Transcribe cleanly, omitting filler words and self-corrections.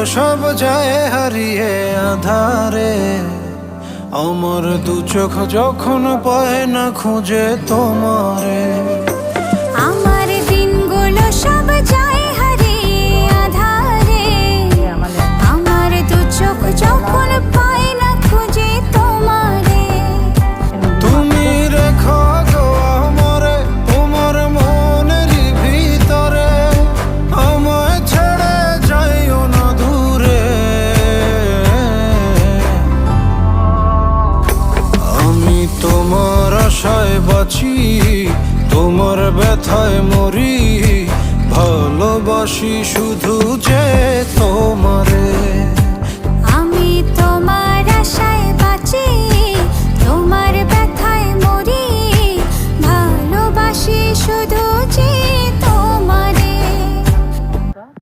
সব যায় হারিয়ে আধারে। আমার দু চোখ যখন পায় না খুঁজে তোমারে। আমার দিনগুলো সব যায় হারিয়ে আধারে। আমার দু চোখ যখন পায় না খুঁজে তোমারে। তুমি রেখো গো আমারে তোমার মনের ভিতরে, আমায় ছেড়ে যাইও না দূরে। আমি তোমার আশায় বাঁচি, তোমার ব্যথায় মরি, ভালোবাসি শুধু যে তোমার।